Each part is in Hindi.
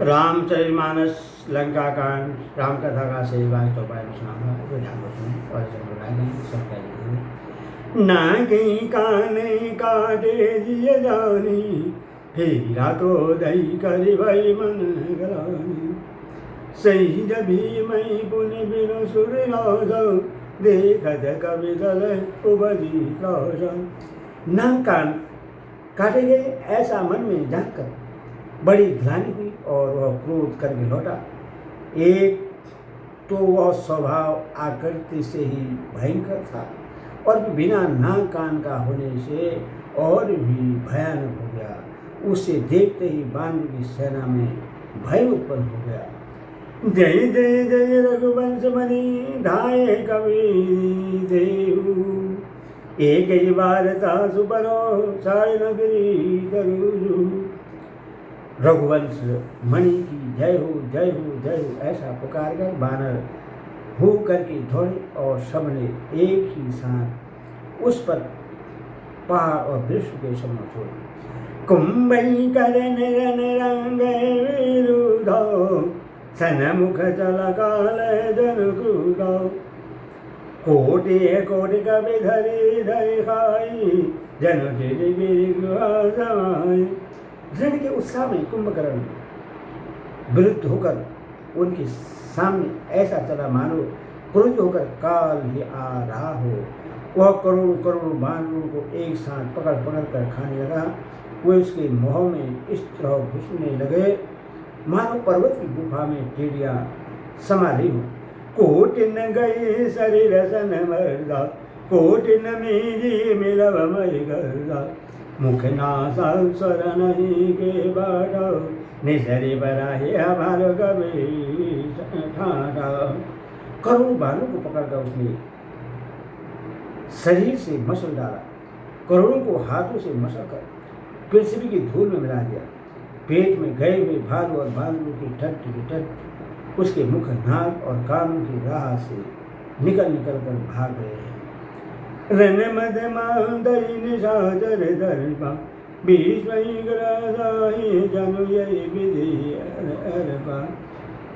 रामचरितमानस लंका कांड राम कथा का सही बात तो पाए सुनाऊंगा जो ध्यान में और जब बुलाए गए सब कह ना कहीं काने काटे जिए जानी हीरा तो दही करी भाई मन गलानी सही जभी मई पुनि बिनु सुर लाजो देखत कवि दल उपजी लाजो ना कान काटे गए ऐसा मन में जानकर बड़ी ग्लानि हुई और वह क्रोध करके लौटा। एक तो वह स्वभाव आकृति से ही भयंकर था और बिना नाक कान का होने से और भी भयानक हो गया। उसे देखते ही बानर की सेना में भय उत्पन्न हो गया। जय जय जय रघुवंश मणि धाये कवि देव एक ही बार तासु परो सारे नगरी करू। रघुवंश मणि की जय हो जय हो जय हो ऐसा पुकार कर बानर हो करके दौड़े और सबने एक ही साथ उस पर पहाड़ और वृक्ष के समूह छोड़े। कुंभई करन रन रंग विरुधो सनमुख चल काल जन क्रुधो कोटि कोटि कवि धरि धरि खाई जन गिरि गिरि गुहा समाई। ऋण के उत्साह में कुंभकर्ण विरुद्ध होकर उनके सामने ऐसा चला मानो क्रोध होकर काल ही आ रहा हो। वह करोड़ों करोड़ों बानरों को एक साथ पकड़ पकड़ कर खाने लगा। वे उसके मुँह में इस तरह घुसने लगे मानो पर्वत की गुफा में टेढ़ियाँ समा रही हो। कोटिन गई शरीर सन मरदा कोटिन मीजी मिलव मई गर्दा मुख नासा स्वर नहीं के बाड़ा निसरी बराही हमारो कभी ठाड़ा। करोड़ों बालों को पकड़कर उसने शरीर से मसल डाला। करोड़ों को हाथों से मसल कर पृथ्वी की धूल में मिला दिया। पेट में गए हुए भालू और बानरों की ठट की ठट उसके मुख नाक और कानों की राह से निकल निकल कर भाग रहे हैं। रन मद मादरी निशाचर दर्पा भीष्मई ग्रसाई जनु यही विधि अरपा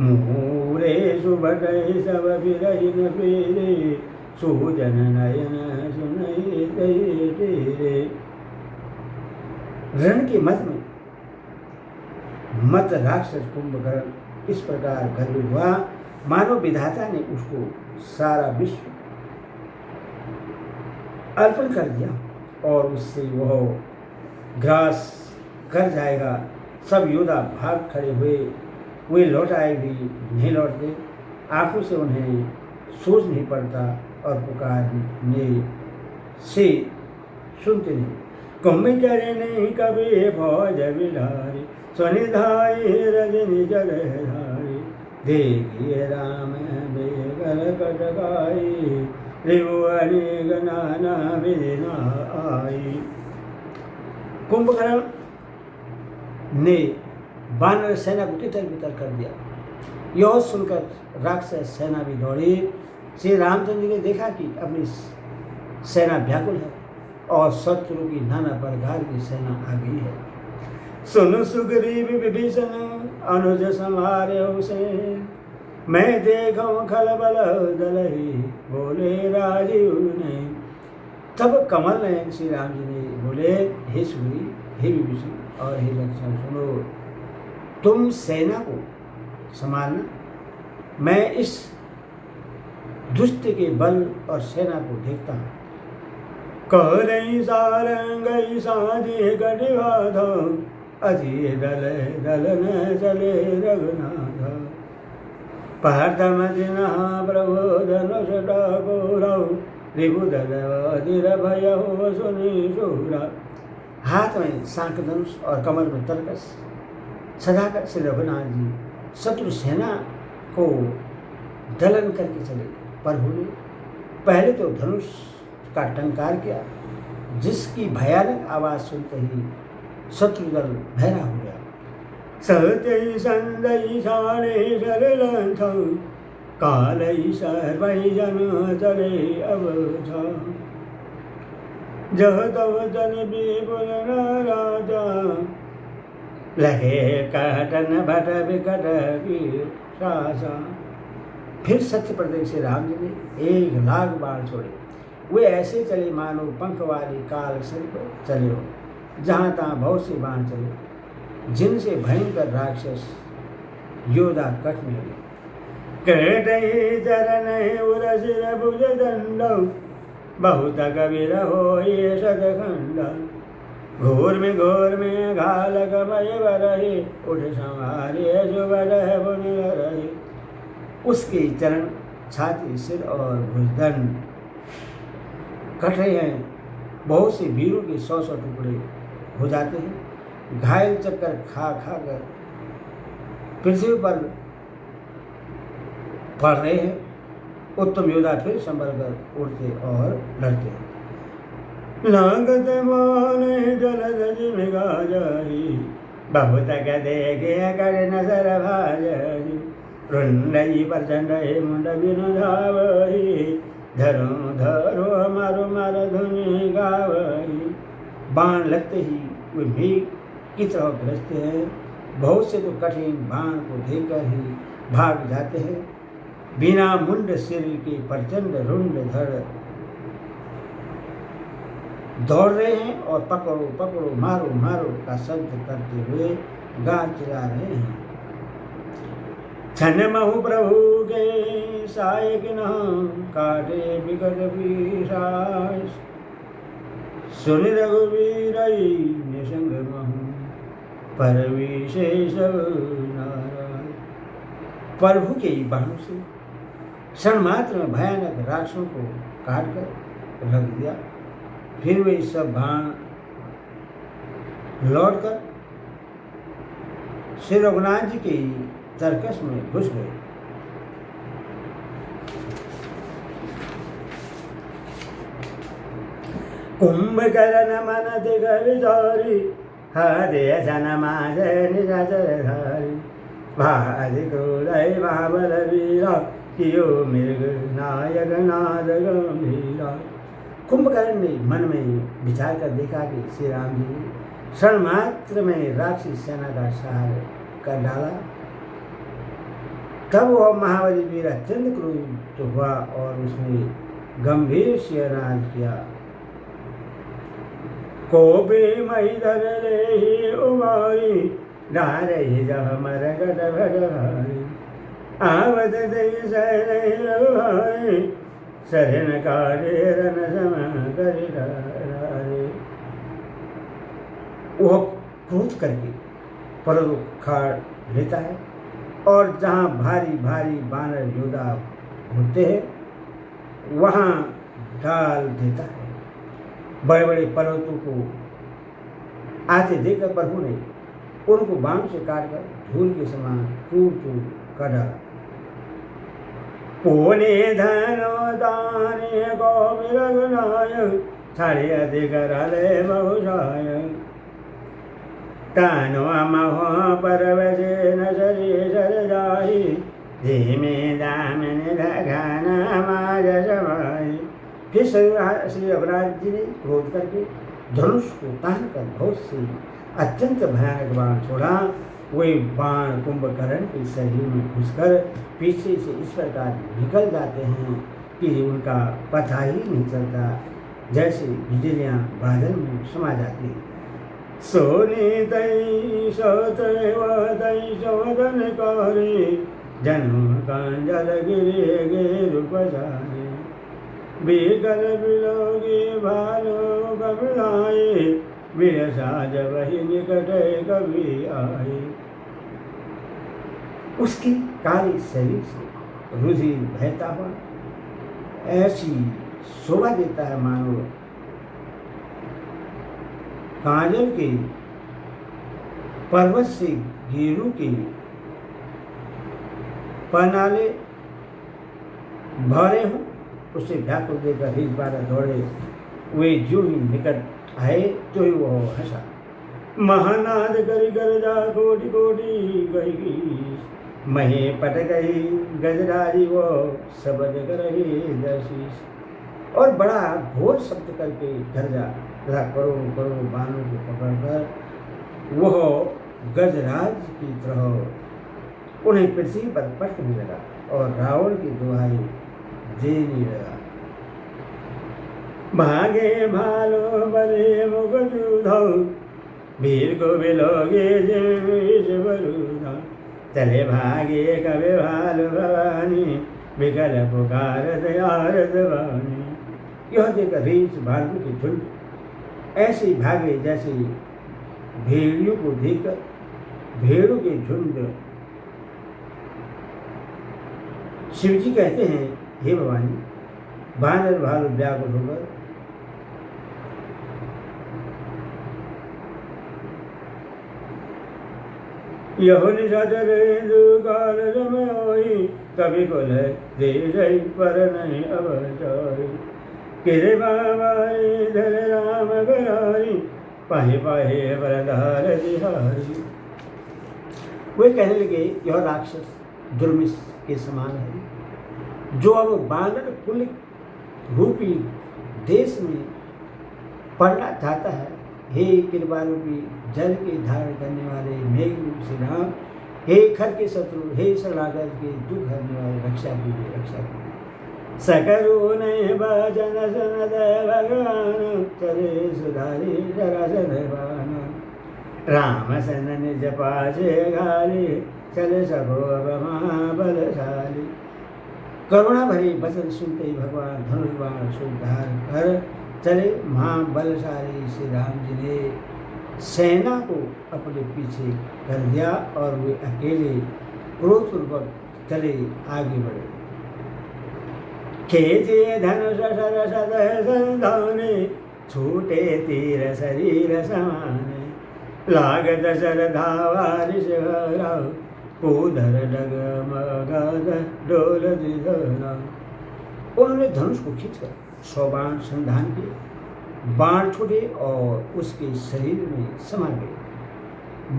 मूरे सुभटय सब बिरहि न पेरे सुजन नयन सुनई तेरे। रण के मत में मत राक्षस कुंभकर्ण इस प्रकार गर्वित हुआ मानो विधाता ने उसको सारा विश्व अर्पण कर दिया और उससे वह ग्रास कर जाएगा। सब योद्धा भाग खड़े हुए वे लौट आए भी नहीं लौटते। आंखों से उन्हें सोच नहीं पड़ता और पुकारने से सुनते नहीं। कुंभ करे नहीं कभी फौज बिलारी स्वनिधाई रजनी जलधारी देखिए राम बेगर कटकाई त्रिभुवनी नाना विधिना आई। कुंभकर्ण ने बानर सेना को तितर बितर कर दिया। यह सुनकर राक्षस सेना भी दौड़ी। श्री रामचंद्र ने देखा कि अपनी सेना व्याकुल है और शत्रु की नाना प्रकार की सेना आ गई है। सुन सुग्रीव विभीषण अनुज संहारे उसे मैं देखूं खलबल दलही बोले राजीव ने। तब कमल नयन श्री राम जी ने बोले हे सुग्रीव हे विभीषण और हे लक्ष्मण सुनो तुम सेना को संभालना। मैं इस दुष्ट के बल और सेना को देखता हूँ। करई सारंगई साधी गढ़ अजी दल दल न चले रघुनाथ पार्थमदिना प्रभु धनुष डाकोरौ रिपुदल अधीर भय हो सुनी शूरा। हाथ में शांख धनुष और कमर में तरकस सजाकर श्री रघुनाथ जी शत्रु सेना को दलन करके चले। प्रभु ने पहले तो धनुष का टंकार किया जिसकी भयानक आवाज सुनते ही शत्रुदल भैरा हो गया। सत्य संदई सारे सरलंथ कालई सर्वई जन चले अब जह तव जन विपुल राजा लगे कहटन भट विकट वीर सासा। फिर सत्य प्रदेश से राम जी ने 1,00,000 बाण छोड़े। वे ऐसे चले मानो पंख वाली काल सर्प चले हो। जहाँ तहाँ बहुत से बाण चले, जिनसे भयंकर राक्षस योद्धा कटने लगे। कटहि चरण उरसिर भुज दंड, बहुत कबीर होय सतखंड। घोर में घालक मय बरहि, उठ संहारे सुबह बुन रहे। उसके चरण, छाती, सिर और भुजदंड कट रहे हैं। बहुत से वीरों के 100 टुकड़े हो जाते हैं। घायल चक्कर खा कर पृथ्वी पर पड़ रहे हैं। उत्तम योद्धा फिर संभल कर उड़ते और लड़ते हैं। लागत मान जलद जिमिगा जाई, बहुत देखे कर नजर भाई। रुंडई प्रचंड मुंड बिनु धावही, धरो धरो मारो मार धुनि गावही। बाण लगते ही वे मेघ की तरह गरजते हैं। बहुत से तो कठिन बाण को देखकर ही भाग जाते हैं। बिना मुंड सिर के प्रचंड रुंड धड़ दौड़ रहे हैं और पकड़ो पकड़ो मारो मारो का शब्द करते हुए गा चिल्ला रहे हैं। छन महु प्रभु के सायक न काटे बिकट पिशाच, सुन रघुवीर निसंग महु पर विशेष नाराज। प्रभु के बाणों से क्षण मात्र में भयानक राक्षसों को काट कर रख दिया। फिर वे सब बाण लौटकर श्री रघुनाथ जी के तरकस में घुस गए। कुंभकर्ण मन दिग विचारी, हृदय सन माज निशाचर धारी। भारि क्रोधय महाबल वीरा, कियो मृग नायक नाद गंभीरा। कुंभकर्ण ने मन में विचार कर देखा कि श्री राम जी क्षण मात्र में राक्षसी सेना का संहार कर डाला। तब वह महाबली वीर अत्यंत क्रोधित हुआ और उसने गंभीर से नाद किया। कोपे मही धर ले उमारी, डारहि जह मरगद भटभारी। आवत दई सहरे, शरण काले रन सम करि डारे। वह क्रोध करके पर्वत उखाड़ लेता है और जहाँ भारी भारी बानर योद्धा होते हैं वहाँ डाल देता है। बड़े बड़े पर्वतों को आते देखकर प्रभु ने उनको बाण से काटकर धूल के समान चूर चूर कर डाला। पुने धनो दाने गोविंद रघुनायक, छाड़े अधिक रले बहुशाय। तानो महो परवशे न शरीर जाहि, धीमे दामन लगाना माज समाई। फिर श्री रघुनाथ जी ने क्रोध करके धनुष को तान कर बहुत सी अत्यंत भयानक बाण छोड़ा। वे बाण कुंभकर्ण के शरीर में घुसकर पीछे से इस प्रकार निकल जाते हैं कि उनका पता ही नहीं चलता, जैसे बिजलियां बादल में समा जाती हैं। सोने तई सोतई सोदन करे, जन्म कांजल गिरे गे रूप जाने। बेगल बिलोगे भालो कबलाए, विरसा जब ही निकट कभी आए। उसकी काली शरीर से रुधिर बहता हुआ ऐसी शोभा देता है मानो काजल के पर्वत से गेरू के पनाले भरे हों। उसे व्याकुल देकर हिज बार दौड़े। वे जो ही निकट आए तो ही वह हंसा। महानाद करी गरजा कोटि कोटि गई, महे पट गई गजरारी वो सबज करही दर्शीस। और बड़ा घोर शब्द करके गरजा तथा करोड़ों करोड़ों बाणों को पकड़कर वह गजराज की तरह उन्हें पृथ्वी पर पटकने लगा और रावण की दुहाई देने लगा। भागे भालो बले मुगुधौ वीर को बिलोगे चले भागे कवि भाल भवानी विकल पुकारत आरत वानी। यह देख रीछ भालू के झुंड ऐसे भागे जैसे भेड़ियों को देखकर भेड़ों के झुंड। शिवजी कहते हैं, हे भवानी, बानर भालू व्याकुल होकर यहो निशाचर दुकाल रमोई कभी को ले दे जई पर नहीं अब जाई किरे बाबा धर राम गराई पाहे पाहे बरधार दिहारी। वे कहने लगे, यह राक्षस दुर्मिस के समान है जो अब बानर कुल रूपी देश में पड़ना चाहता है। हे कृपा रूपी जल के धारण करने वाले मेघ रूप श्री राम, हे खर के शत्रु, हे शरणागत के दुख हरने वाले, रक्षा कीजिए रक्षा कीजिए। सकरु नहीं भजन सन भगवान चले सुधारी जरासन बान राम सन निज पाचे घाली चले सभो महाबलशाली। करुणा भरी वचन सुनते ही भगवान धनुष बाण सुधार कर चले। महाबलशाली श्री राम जी ने सेना को अपने पीछे कर दिया और वे अकेले क्रोधपूर्वक चले आगे बढ़े। खेचे धनुष संधाने छूटे तीर शरीर समाने लागत शर धावारिश कूधर डग मगध डोल दिधरा। उन्होंने धनुष को खींचकर 100 बाण संधान किए। बाण छूटे और उसके शरीर में समा गए।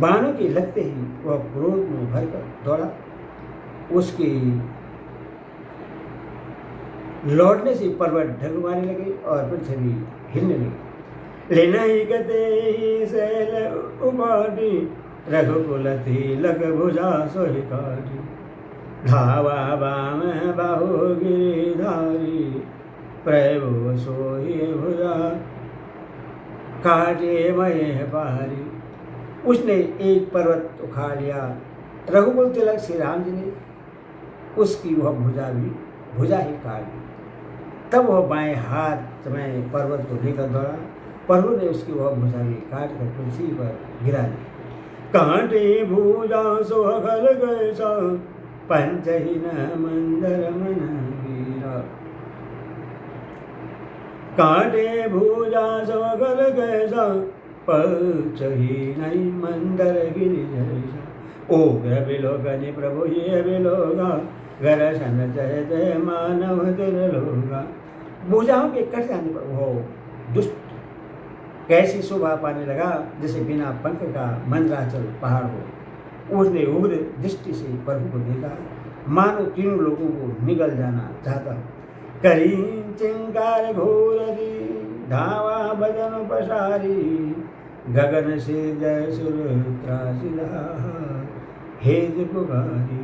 बाणों के लगते ही वह क्रोध में भरकर दौड़ा। उसके लौटने से पर्वत ढगवाने लगे और पृथ्वी हिलने लगी। लेना ही गते ही शैल उपाटी रघुकुल तिलक भुजा सोहि काटी धावा बाम बाहु गिरिधारी प्रभु सोहि भुजा काटे महे पारी। उसने एक पर्वत उखाड़ लिया। रघुकुल तिलक श्री राम जी ने उसकी वह भुजा ही काट दी। तब वह बाएं हाथ में पर्वत को लेकर दौड़ा। प्रभु ने उसकी वह भुजा भी काट कर पृथ्वी पर गिरा दी। कांटे भुजा सोहल गए सा पंचहीन मंदर मन वीरा। कांटे भुजा सोहल गए सा पंचहीन मंदर गिरि जैसा। उग्र विलोकनि प्रभु ये विलोगा गरसन चहते मानव तिरलोगा। भुजाओं के कट जाने पर वो दुष्ट कैसी शोभा पाने लगा जैसे बिना पंख का मंदराचल पहाड़ हो। उसने उग्र दृष्टि से प्रभु को देखा, मानो तीनों लोगों को निगल जाना चाहता। करी चिंकार घोररी धावा भजन पसारी गगन से जय सुर त्रासिला हेज पुकारी।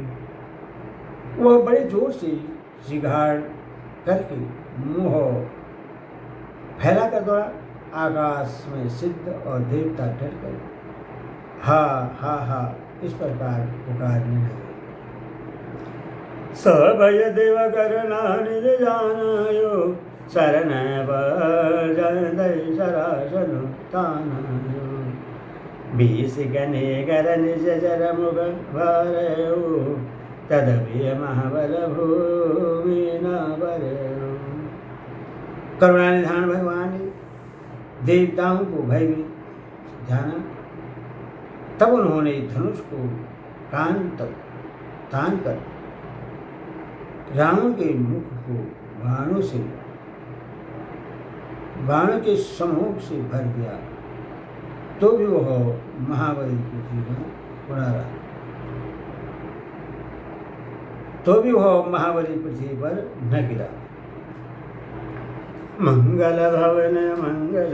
वह बड़े जोर से जिघाड़ करके मुंह फैला कर दौड़ा। आकाश में सिद्ध और देवता डरकर हा हा हा इस प्रकार पुकारने लगे। सभय देव करना निज जानायो शरण जय शरासन तानायो। बीस गने कर निज जर मुग भरयो तदभि महाबल भूमि न भरयो। करुणा निधान भगवान ने देवताओं को भयभीत जाना। तब उन्होंने धनुष को कान तक तान कर रावण के मुख को बाणों के समूह से भर दिया। तो भी वह महाबली पृथ्वी पर उड़ा रहा। तो भी वह महाबली पृथ्वी पर न गिरा। मंगल भवन मंगल